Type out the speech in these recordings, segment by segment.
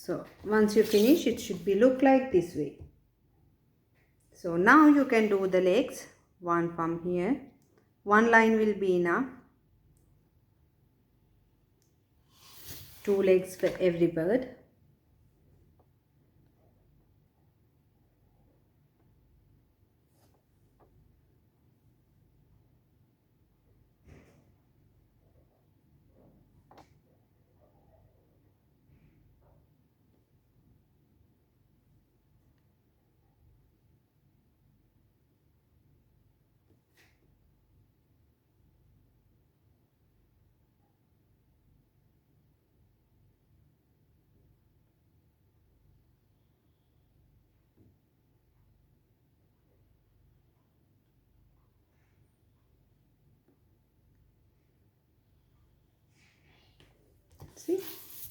So once you finish, it should be look like this way. So now you can do the legs, one from here. One line will be enough. 2 legs for every bird. See,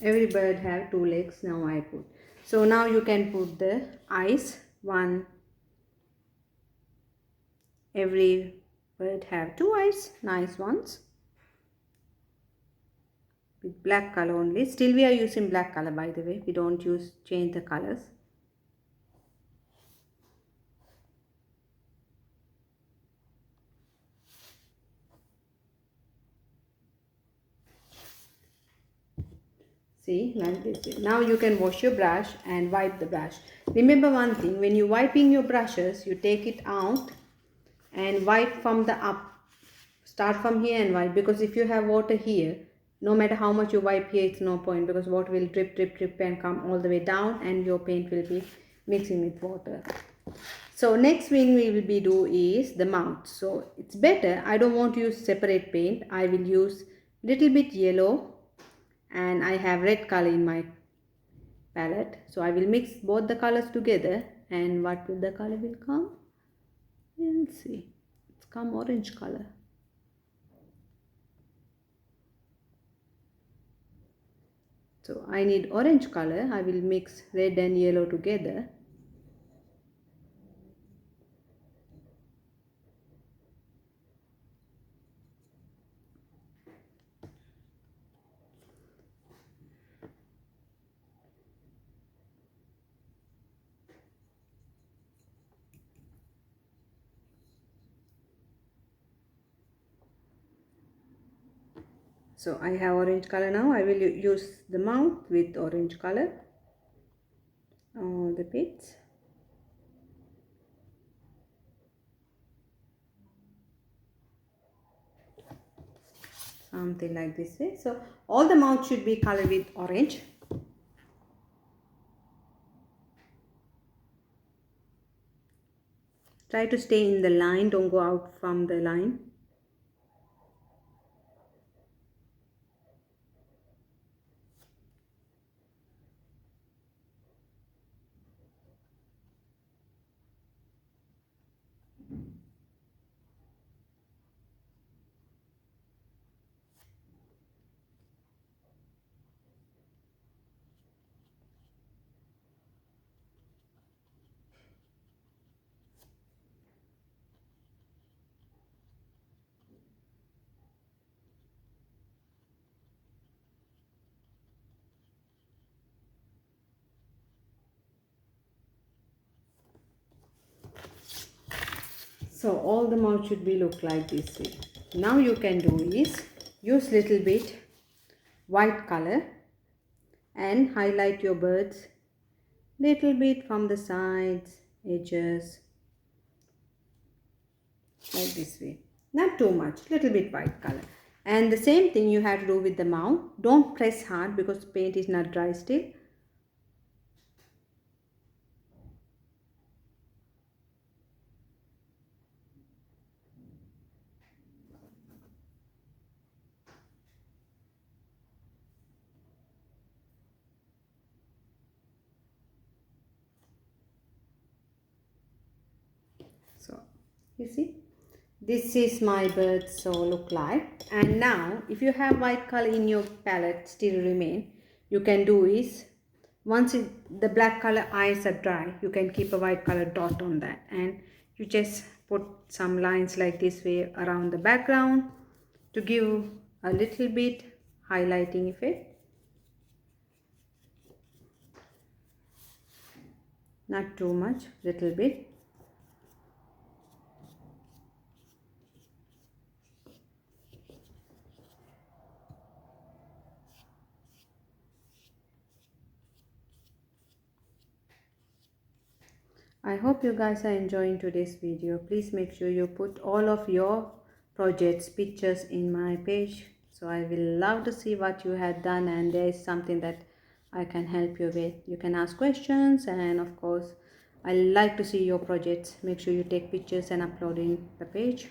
every bird have 2 legs. Now I put. So now you can put the eyes. One. Every bird have 2 eyes. Nice ones. With black color only. Still we are using black color, by the way. We don't change the colors. See, like this. Now you can wash your brush and wipe the brush. Remember one thing, when you're wiping your brushes, you take it out and wipe from the up. Start from here and wipe, because if you have water here, no matter how much you wipe here, it's no point, because water will drip, drip, drip and come all the way down and your paint will be mixing with water. So next thing we will be do is the mouth. So it's better, I don't want to use separate paint. I will use little bit yellow and I have red color in my palette. So I will mix both the colors together, and what will the color will come? We'll see. It's come orange color. So I need orange color. I will mix red and yellow together. So I have orange color now. I will use the mouth with orange color. The bits. Something like this way. So all the mouth should be colored with orange. Try to stay in the line. Don't go out from the line. So all the mouth should be look like this way. Now you can do is use little bit white color and highlight your birds little bit from the sides, edges, like this way. Not too much, little bit white color. And the same thing you have to do with the mouth. Don't press hard because paint is not dry still. So you see, this is my bird, so look like. And now if you have white color in your palette still remain, you can do is once the black color eyes are dry, you can keep a white color dot on that, and you just put some lines like this way around the background to give a little bit highlighting effect. not too much, little bit. I hope you guys are enjoying today's video. Please make sure you put all of your projects pictures in my page, so I will love to see what you had done, and there is something that I can help you with. You can ask questions, and of course I like to see your projects. Make sure you take pictures and upload in the page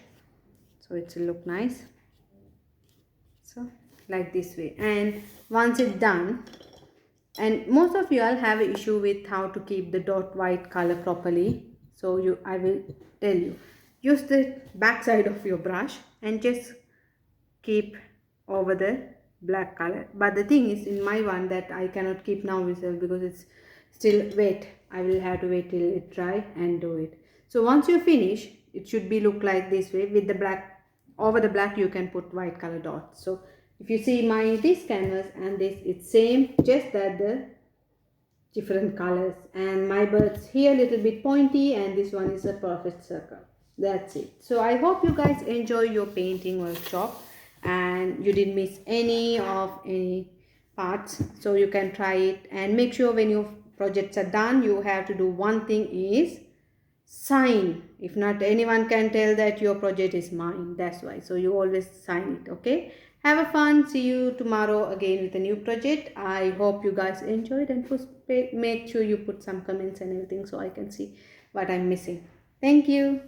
so it will look nice. So like this way, and once it's done, and most of you all have an issue with how to keep the dot white color properly, so I will tell you, use the back side of your brush and just keep over the black color. But the thing is, in my one, that I cannot keep now myself because it's still wet. I will have to wait till it dry and do it. So once you finish, it should be look like this way. With the black, over the black you can put white color dots. So if you see my this canvas and this, it's same, just that the different colors, and my birds here a little bit pointy, and this one is a perfect circle. That's it. So I hope you guys enjoy your painting workshop and you didn't miss any parts, so you can try it. And make sure when your projects are done, you have to do one thing, is sign. If not, anyone can tell that your project is mine. That's why, so you always sign it. Okay, have a fun. See you tomorrow again with a new project. I hope you guys enjoyed, and make sure you put some comments and everything so I can see what I'm missing. Thank you.